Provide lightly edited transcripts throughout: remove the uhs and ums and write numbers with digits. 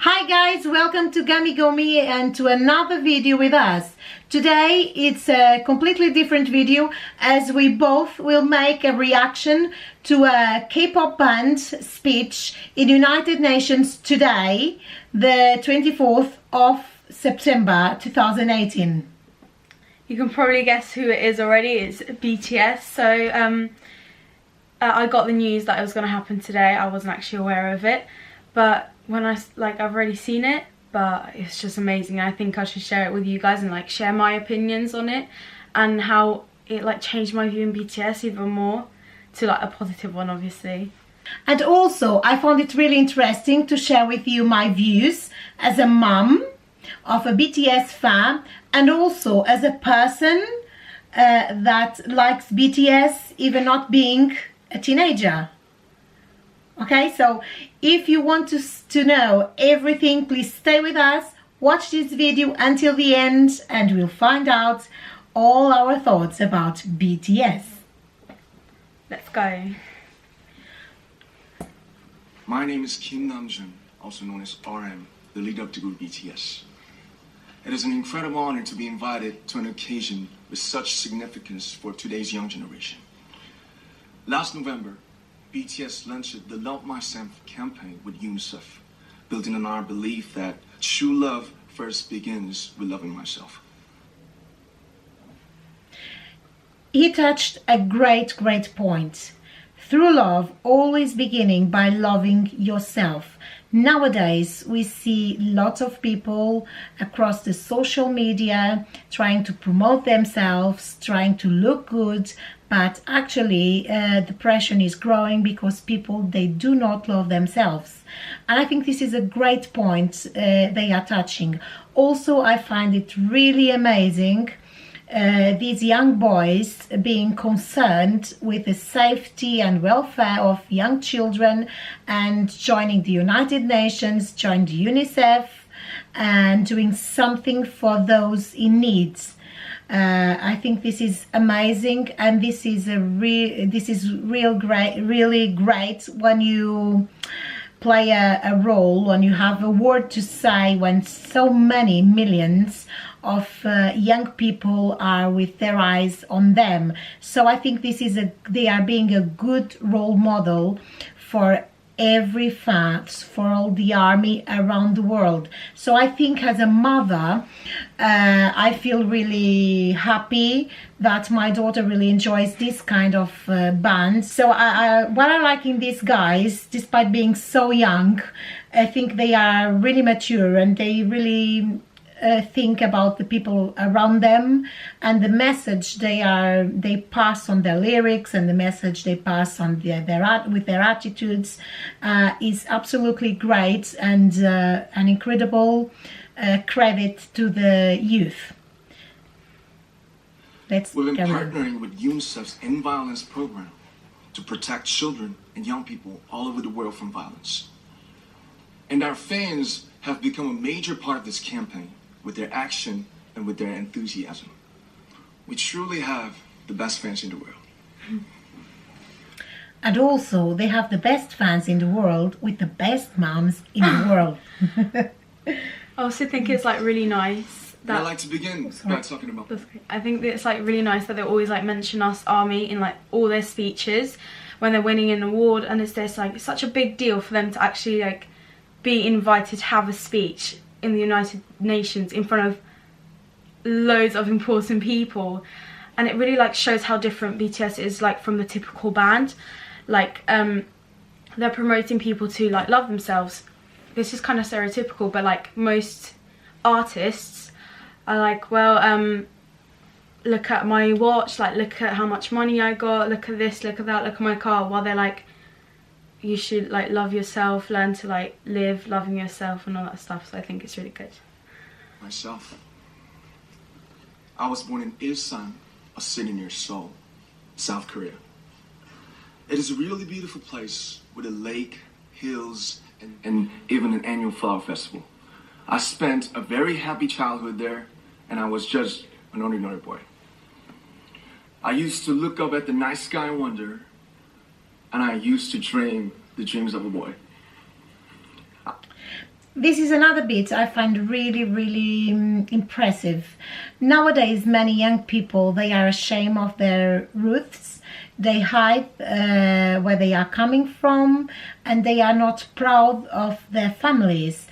Hi guys, welcome to GUMMY GOOMEY and to another video with us. Today it's a completely different video as we both will make a reaction to a K-pop band's speech in United Nations today, the 24th of September 2018. You can probably guess who it is already. It's BTS. So I got the news that it was going to happen today. I wasn't actually aware of it, but when I've already seen it, but it's just amazing. I think I should share it with you guys and share my opinions on it and how it changed my view in BTS even more to a positive one, obviously. And also I found it really interesting to share with you my views as a mum of a BTS fan and also as a person that likes BTS even not being a teenager. Okay, so if you want to know everything, please stay with us, watch this video until the end, and we'll find out all our thoughts about BTS. Let's go. My name is Kim Namjoon, also known as RM, the leader of the group BTS. It is an incredible honor to be invited to an occasion with such significance for today's young generation. Last November, BTS launched the Love Myself campaign with UNICEF, building on our belief that true love first begins with loving myself. He touched a great point. Through love, always beginning by loving yourself. Nowadays, we see lots of people across the social media trying to promote themselves, trying to look good, but actually depression is growing because they do not love themselves. And I think this is a great point they are touching. Also, I find it really amazing these young boys being concerned with the safety and welfare of young children and joining the United Nations, joining UNICEF and doing something for those in need. I think this is amazing, and this is really great when you play a role, when you have a word to say, when so many millions of young people are with their eyes on them. So I think they are being a good role model for every fans, for all the army around the world. So I think as a mother, I feel really happy that my daughter really enjoys this kind of band. So what I like in these guys, despite being so young, I think they are really mature and they really think about the people around them, and the message they pass on their lyrics and the message they pass on with their attitudes is absolutely great, and an incredible credit to the youth. We've been partnering with UNICEF's End Violence program to protect children and young people all over the world from violence. And our fans have become a major part of this campaign with their action and with their enthusiasm. We truly have the best fans in the world. And also, they have the best fans in the world with the best moms in the world. I also think it's really nice that... I'd like to begin by talking about... I think that it's really nice that they always mention us army in all their speeches when they're winning an award, and it's such a big deal for them to actually be invited to have a speech in the United Nations in front of loads of important people, and it really shows how different BTS is from the typical band. They're promoting people to love themselves. This is kind of stereotypical, but most artists are look at my watch, look at how much money I got, look at this, look at that, look at my car, while they're you should love yourself, learn to live loving yourself and all that stuff. So I think it's really good. Myself, I was born in Ilsan, a city near Seoul, South Korea. It is a really beautiful place with a lake, hills, and even an annual flower festival. I spent a very happy childhood there, and I was just an ordinary boy. I used to look up at the night sky and wonder, and I used to dream the dreams of a boy. This is another bit I find really impressive. Nowadays, many young people, they are ashamed of their roots. They hide where they are coming from, and they are not proud of their families.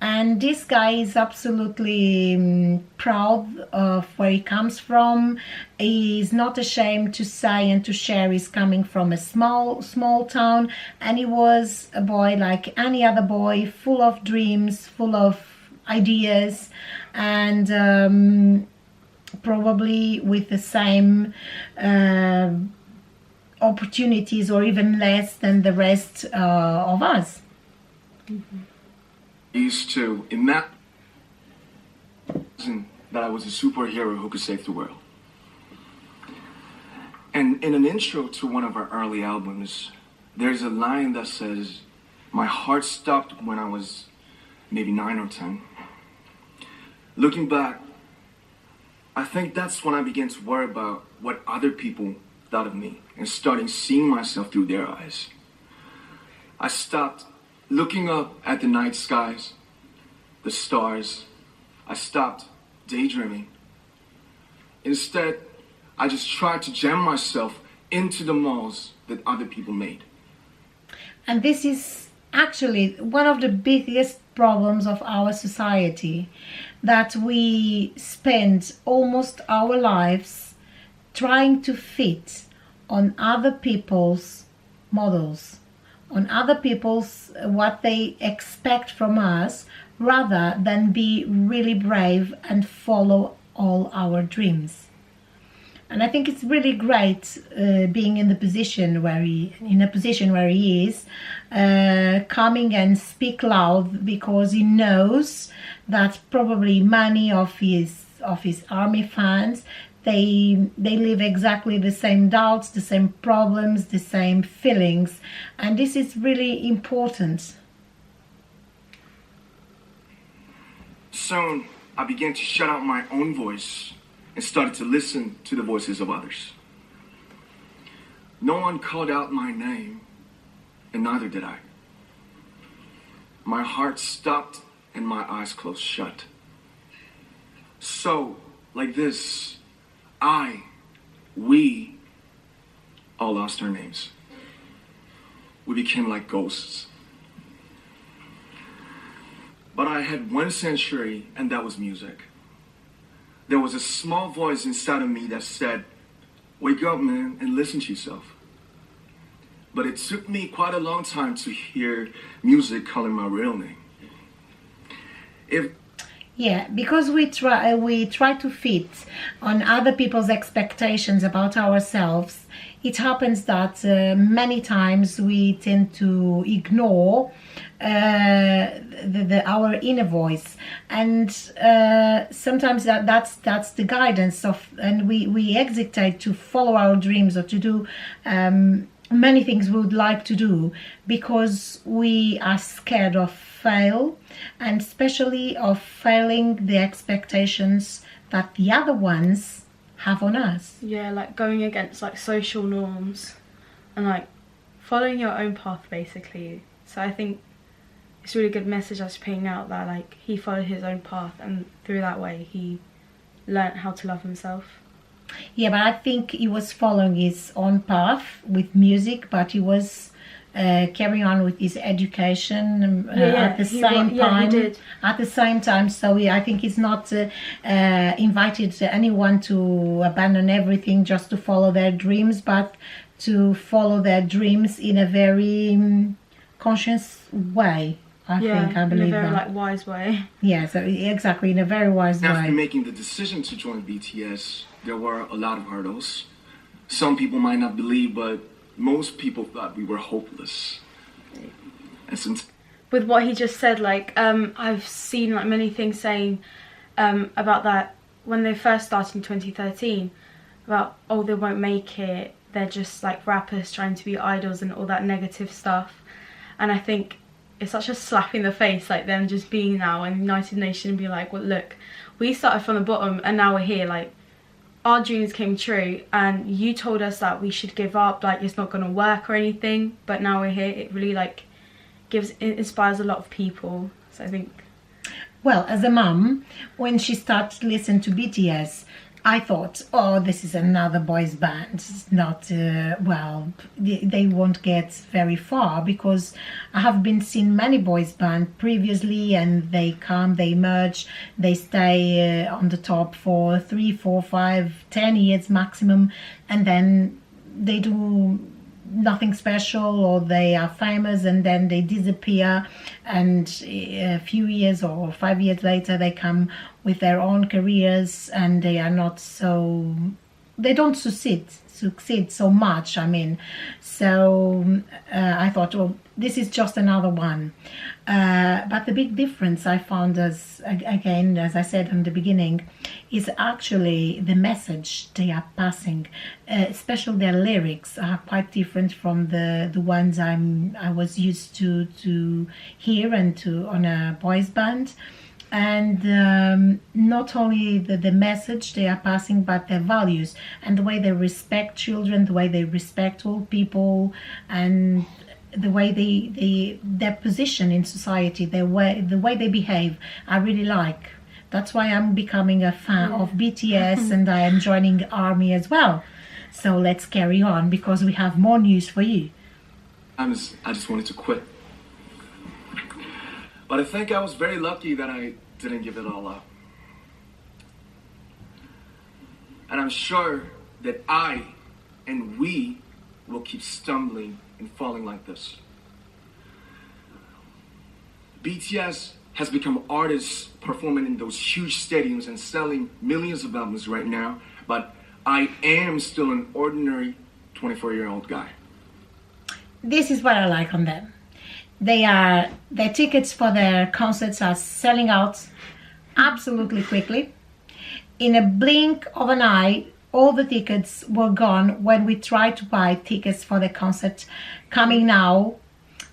And this guy is absolutely proud of where he comes from. He is not ashamed to say and to share he's coming from a small town, and he was a boy like any other boy, full of dreams, full of ideas, and probably with the same opportunities or even less than the rest of us. Mm-hmm. Used to imagine that I was a superhero who could save the world. And in an intro to one of our early albums, there's a line that says, "My heart stopped when I was maybe 9 or 10. Looking back, I think that's when I began to worry about what other people thought of me and starting seeing myself through their eyes. I stopped looking up at the night skies, the stars. I stopped daydreaming. Instead, I just tried to jam myself into the molds that other people made." And this is actually one of the biggest problems of our society, that we spend almost our lives trying to fit on other people's models, on other people's what they expect from us, rather than be really brave and follow all our dreams. And I think it's really great being in a position where he is, coming and speak loud, because he knows that probably many of his army fans, they live exactly the same doubts, the same problems, the same feelings, and this is really important. Soon, I began to shut out my own voice and started to listen to the voices of others. No one called out my name, and neither did I. My heart stopped and my eyes closed shut. So, like this, we all lost our names. We became like ghosts. But I had one sanctuary, and that was music. There was a small voice inside of me that said, "Wake up, man, and listen to yourself." But it took me quite a long time to hear music calling my real name. Yeah, because we try to fit on other people's expectations about ourselves, it happens that many times we tend to ignore our inner voice, and sometimes that's the guidance of, and we hesitate to follow our dreams or to do many things we would like to do because we are scared of fail, and especially of failing the expectations that the other ones have on us. Yeah, like going against like social norms and like following your own path basically. So I think it's a really good message that's paying out that like he followed his own path, and through that way he learned how to love himself. Yeah, but I think he was following his own path with music, but he was carrying on with his education at the same time. He did. At the same time, so I think he's not invited anyone to abandon everything just to follow their dreams, but to follow their dreams in a very conscious way. I believe in a very that. like wise way. Yeah, so exactly, in a very wise After way. making the decision to join BTS, there were a lot of hurdles. Some people might not believe, but most people thought we were hopeless. And since With what he just said, like I've seen like many things saying about that when they first started in 2013, about they won't make it, they're just like rappers trying to be idols and all that negative stuff. And I think it's such a slap in the face, like them just being now in United Nations and be like, well look, we started from the bottom and now we're here, like our dreams came true and you told us that we should give up, like it's not gonna work or anything, but now we're here. It really like inspires a lot of people, So I think... Well, as a mum, when she started to listen to BTS, I thought, oh, this is another boys band. It's not, well, they won't get very far, because I have been seeing many boys band previously, and they come, they merge, they stay on the top for 3, 4, 5, 10 years maximum, and then they do nothing special, or they are famous and then they disappear, and a few years or 5 years later they come with their own careers, and they are not so, they don't succeed so much, I mean. So I thought, well, this is just another one. But the big difference I found, as again, as I said in the beginning, is actually the message they are passing. Especially their lyrics are quite different from the ones I was used to hear and to on a boys band. And not only the message they are passing, but their values and the way they respect children, the way they respect all people, and the way their position in society, the way they behave, I really like. That's why I'm becoming a fan of BTS, and I am joining ARMY as well. So let's carry on, because we have more news for you. I just wanted to quit. But I think I was very lucky that I didn't give it all up. And I'm sure that I and we will keep stumbling and falling like this. BTS has become artists performing in those huge stadiums and selling millions of albums right now, but I am still an ordinary 24-year-old guy. This is what I like on them. Their tickets for their concerts are selling out absolutely quickly. In a blink of an eye, all the tickets were gone when we tried to buy tickets for the concert coming now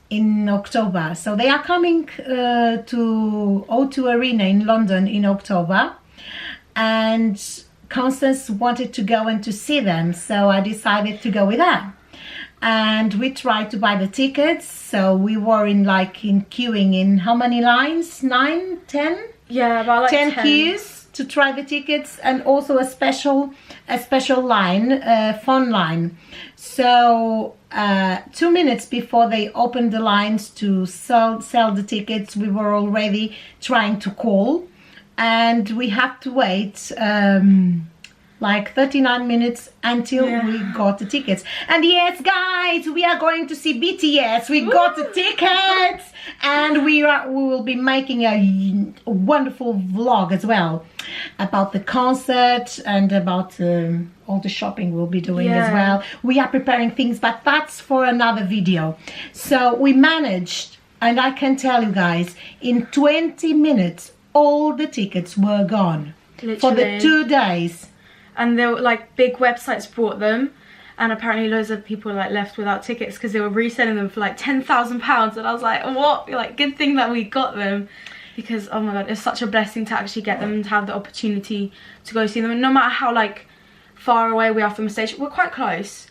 in October. So they are coming to O2 Arena in London in October, and Constance wanted to go and to see them, so I decided to go with her. And we tried to buy the tickets, so we were in queuing in how many lines? 9, 10? Yeah, about like 10 queues to try the tickets, and also a special line, phone line. So 2 minutes before they opened the lines to sell the tickets, we were already trying to call, and we had to wait like 39 minutes until we got the tickets. And yes, guys, we are going to see BTS. We got the tickets, and we will be making a wonderful vlog as well about the concert and about all the shopping we'll be doing as well. We are preparing things, but that's for another video. So we managed, and I can tell you guys, in 20 minutes all the tickets were gone. Literally. For the 2 days. And there were like big websites bought them, and apparently loads of people like left without tickets because they were reselling them for like £10,000. And I was like, what? Like, good thing that we got them, because oh my god, it's such a blessing to actually get them and to have the opportunity to go see them. And no matter how like far away we are from the stage, we're quite close,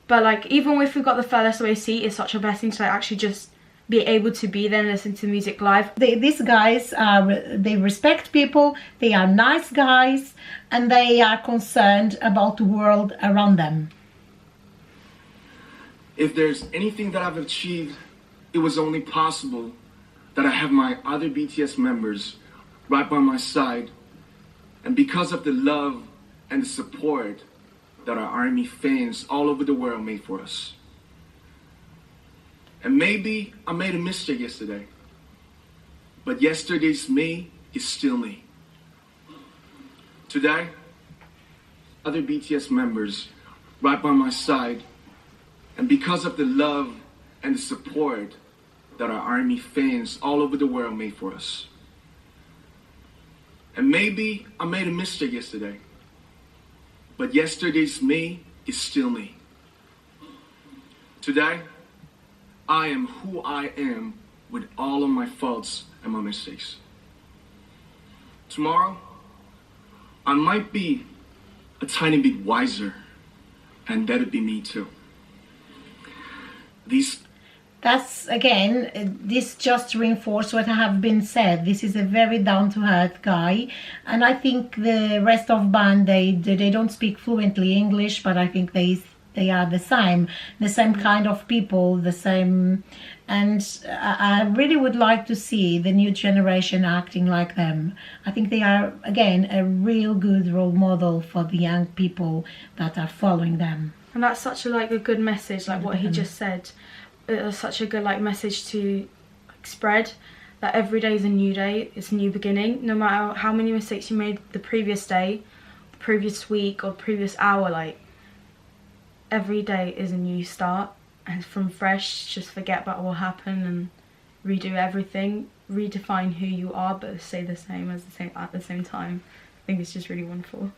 but like even if we got the furthest away seat, it's such a blessing to like actually just be able to be there and listen to music live. These guys they respect people, they are nice guys, and they are concerned about the world around them. If there's anything that I've achieved, it was only possible that I have my other BTS members right by my side, and because of the love and the support that our ARMY fans all over the world made for us. And maybe I made a mistake yesterday, but yesterday's me is still me. Today, other BTS members right by my side, and because of the love and the support that our ARMY fans all over the world made for us. And maybe I made a mistake yesterday, but yesterday's me is still me. Today, I am who I am with all of my faults and my mistakes. Tomorrow, I might be a tiny bit wiser, and that'd be me too. that's again, this just reinforces what have been said. This is a very down-to-earth guy, and I think the rest of band, they don't speak fluently English, but I think they are the same kind of people, the same, and I really would like to see the new generation acting like them. I think they are, again, a real good role model for the young people that are following them. And that's such a good message, like what he just said. It was such a good message to spread, that every day is a new day, it's a new beginning. No matter how many mistakes you made the previous day, previous week, or previous hour, every day is a new start, and from fresh. Just forget about what happened and redo everything, redefine who you are, but stay the same at the same time. I think it's just really wonderful.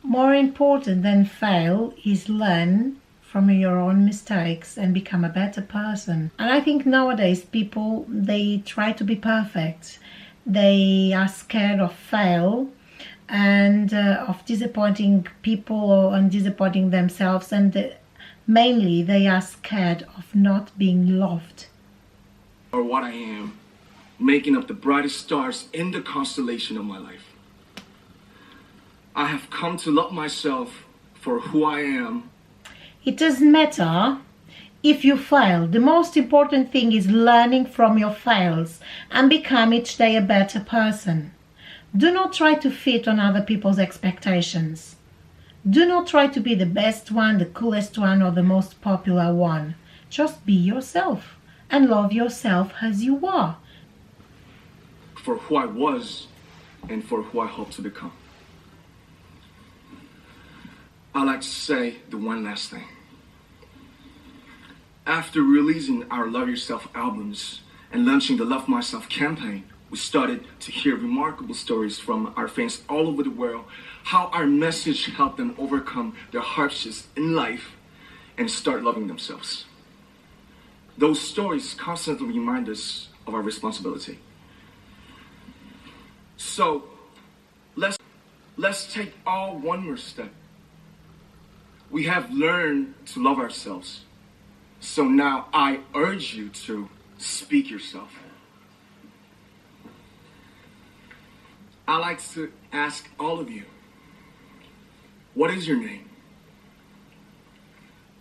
More important than fail is learn from your own mistakes and become a better person. And I think nowadays people, they try to be perfect. They are scared of fail and of disappointing people and disappointing themselves, and mainly they are scared of not being loved. Or what I am, making up the brightest stars in the constellation of my life. I have come to love myself for who I am. It doesn't matter if you fail. The most important thing is learning from your fails and become each day a better person. Do not try to fit on other people's expectations. Do not try to be the best one, the coolest one, or the most popular one. Just be yourself and love yourself as you are. For who I was and for who I hope to become. I'd like to say the one last thing. After releasing our Love Yourself albums and launching the Love Myself campaign, we started to hear remarkable stories from our fans all over the world, how our message helped them overcome their hardships in life and start loving themselves. Those stories constantly remind us of our responsibility. So, let's take all one more step. We have learned to love ourselves. So now I urge you to speak yourself. I'd like to ask all of you, what is your name?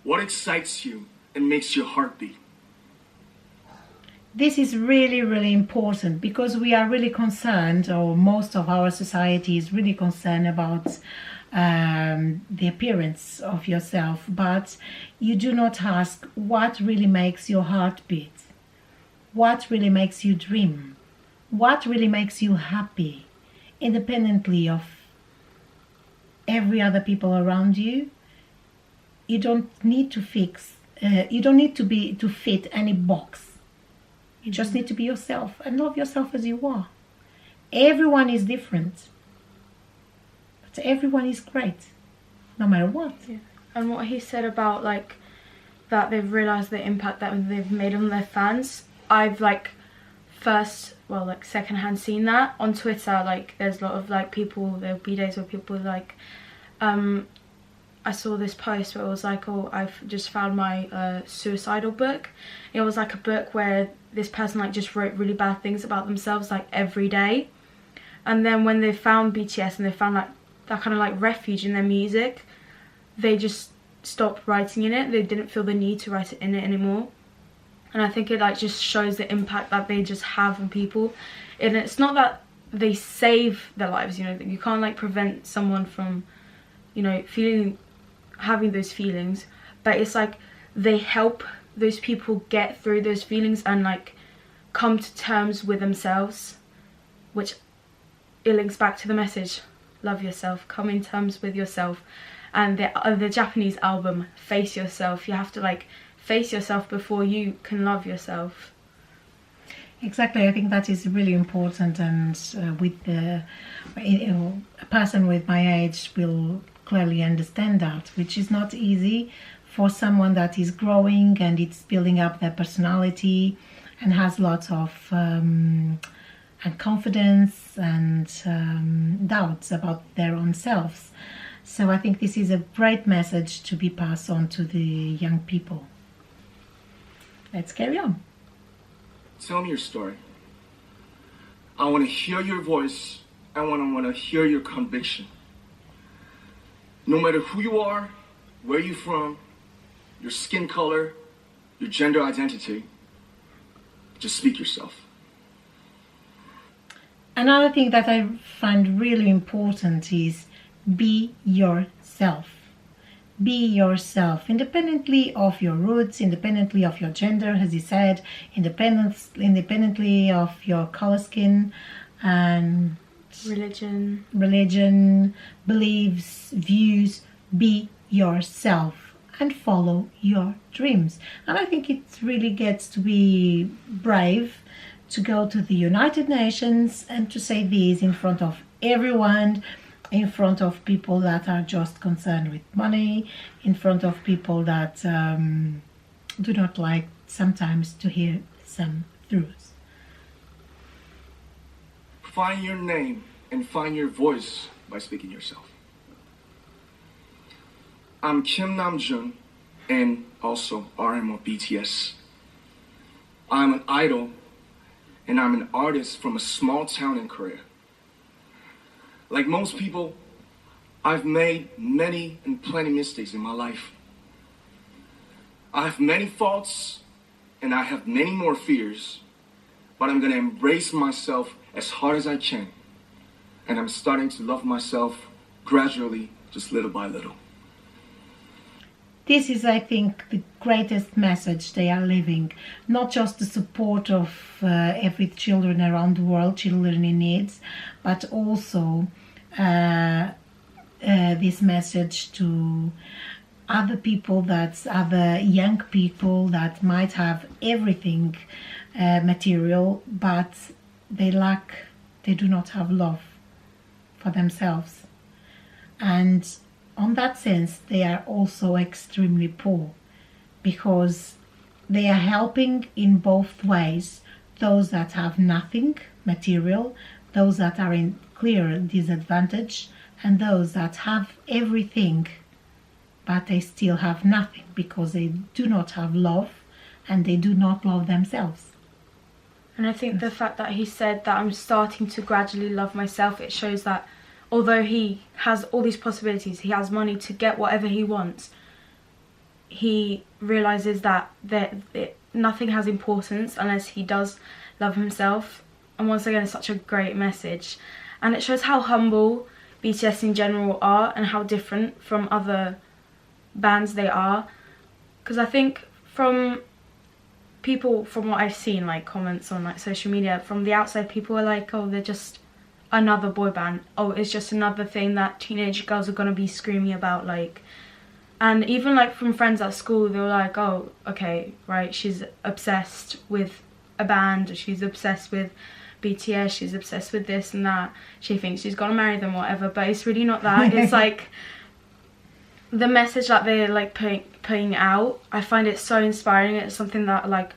What excites you and makes your heart beat? This is really, really important because we are really concerned, or most of our society is really concerned about the appearance of yourself, but you do not ask what really makes your heart beat, what really makes you dream, what really makes you happy, independently of every other people around you. You don't need to you don't need to fit any box. You just need to be yourself and love yourself as you are. Everyone is different, but everyone is great, no matter what. Yeah. And what he said about that they've realised the impact that they've made on their fans, I've secondhand seen that on Twitter. There's a lot of people, there'll be days where people I saw this post where it was oh, I've just found my suicidal book. It was a book where this person just wrote really bad things about themselves every day, and then when they found BTS and they found that kind of refuge in their music, they just stopped writing in it. They didn't feel the need to write it in it anymore. And I think it just shows the impact that they just have on people. And it's not that they save their lives, you can't prevent someone from having those feelings, but it's they help those people get through those feelings and come to terms with themselves, which it links back to the message, love yourself, come in terms with yourself. And the Japanese album, Face Yourself, you have to face yourself before you can love yourself. Exactly, I think that is really important, and a person with my age will clearly understand that, which is not easy for someone that is growing and it's building up their personality and has lots of confidence and doubts about their own selves. So I think this is a great message to be passed on to the young people. let's carry on. Tell me your story. I want to hear your voice. I want to hear your conviction. No matter who you are, where you're from, your skin color, your gender identity, just speak yourself. Another thing that I find really important is be yourself. Be yourself, independently of your roots, independently of your gender, as he said, independently of your color skin and religion, beliefs, views. Be yourself and follow your dreams. And I think it really gets to be brave to go to the United Nations and to say this in front of everyone, in front of people that are just concerned with money, in front of people that do not like sometimes to hear some truths. Find your name and find your voice by speaking yourself. I'm Kim Namjoon and also RM of BTS. I'm an idol and I'm an artist from a small town in Korea. Like most people, I've made many and plenty mistakes in my life. I have many faults and I have many more fears, but I'm gonna embrace myself as hard as I can. And I'm starting to love myself gradually, just little by little. This is, I think, the greatest message they are living. Not just the support of every children around the world, children in needs, but also this message to other people, other young people that might have everything material, but they do not have love for themselves. And on that sense, they are also extremely poor, because they are helping in both ways: those that have nothing material, those that are in clear disadvantage, and those that have everything but they still have nothing because they do not have love and they do not love themselves. And I think the fact that he said that I'm starting to gradually love myself, it shows that although he has all these possibilities, he has money to get whatever he wants, he realises that nothing has importance unless he does love himself. And once again, it's such a great message. And it shows how humble BTS in general are and how different from other bands they are. Because I think from people, from what I've seen, like comments on like social media, from the outside, people are like, oh, they're just another boy band. Oh, it's just another thing that teenage girls are gonna be screaming about, like. And even like from friends at school, they were like, oh, okay, right, she's obsessed with a band, she's obsessed with BTS, she's obsessed with this and that, she thinks she's gonna marry them, whatever. But it's really not that. It's like the message that they're like putting out, I find it so inspiring. It's something that like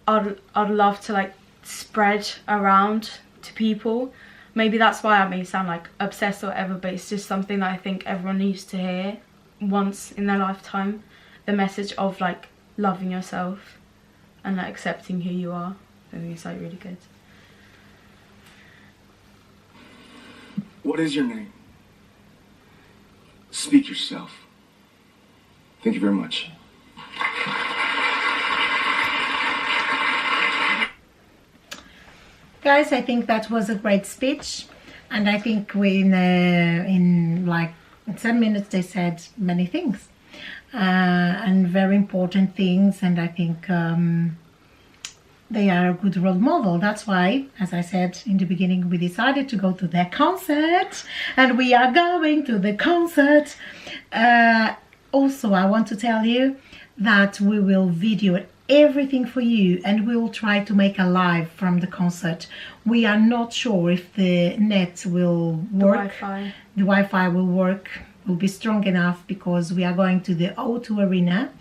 I'd love to like spread around to people. Maybe that's why I may sound like obsessed or whatever, but it's just something that I think everyone needs to hear once in their lifetime. The message of like loving yourself and like accepting who you are. I think it's like really good. What is your name? Speak yourself. Thank you very much. Guys, I think that was a great speech, and I think in like 10 minutes they said many things and very important things, and I think they are a good role model. That's why, as I said in the beginning, we decided to go to their concert, and we are going to the concert. Also, I want to tell you that we will video everything for you, and we will try to make a live from the concert. We are not sure if the net will work. The Wi-Fi will work, will be strong enough, because we are going to the O2 Arena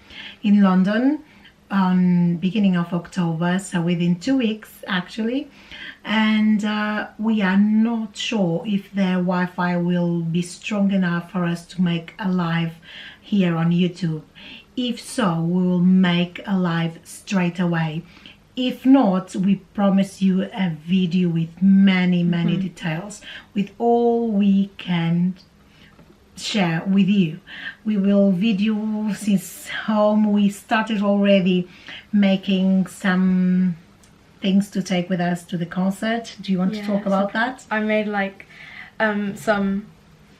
in London on beginning of October, so within 2 weeks actually, and we are not sure if their Wi-Fi will be strong enough for us to make a live here on YouTube. If so, we will make a live straight away. If not, we promise you a video with many details, with all we can share with you. We will video since home. We started already making some things to take with us to the concert. Do you want to talk about that? I made like some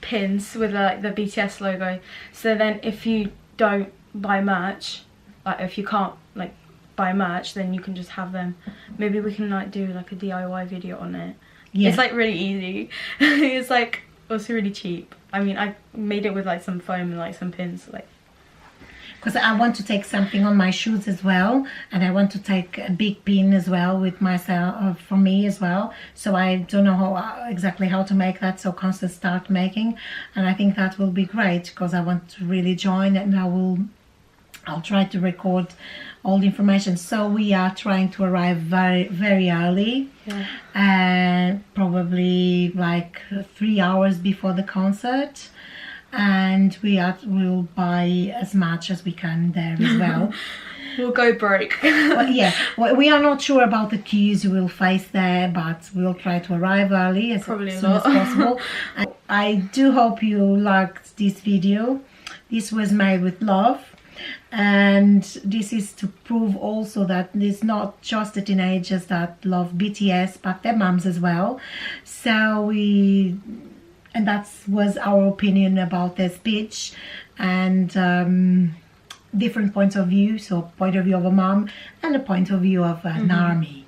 pins with like the BTS logo, so then if you don't buy merch, like if you can't like buy merch, then you can just have them. Maybe we can like do like a DIY video on it. It's like really easy. It's like also really cheap. I mean, I made it with like some foam and like some pins, like, because I want to take something on my shoes as well, and I want to take a big pin as well with myself, for me as well. So I don't know exactly how to make that, so Constance start making, and I think that will be great because I want to really join, and I'll try to record all the information. So we are trying to arrive very early, probably like 3 hours before the concert, and we'll buy as much as we can there as well. We'll go broke. Well, we are not sure about the queues we'll face there, but we'll try to arrive early as soon as possible. And I do hope you liked this video. This was made with love, and this is to prove also that it's not just the teenagers that love BTS, but their mums as well. And that was our opinion about their speech, and different points of view. So point of view of a mom and a point of view of an army.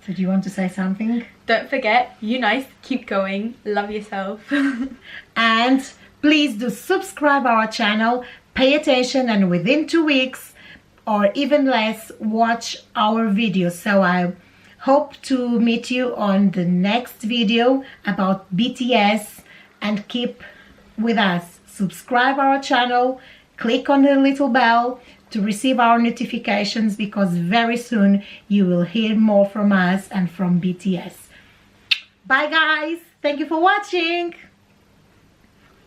So do you want to say something? Don't forget, you nice, keep going, love yourself. And please do subscribe our channel, pay attention, and within 2 weeks or even less, watch our videos. So I hope to meet you on the next video about BTS, and keep with us. Subscribe our channel, click on the little bell to receive our notifications, because very soon you will hear more from us and from BTS. Bye guys, thank you for watching.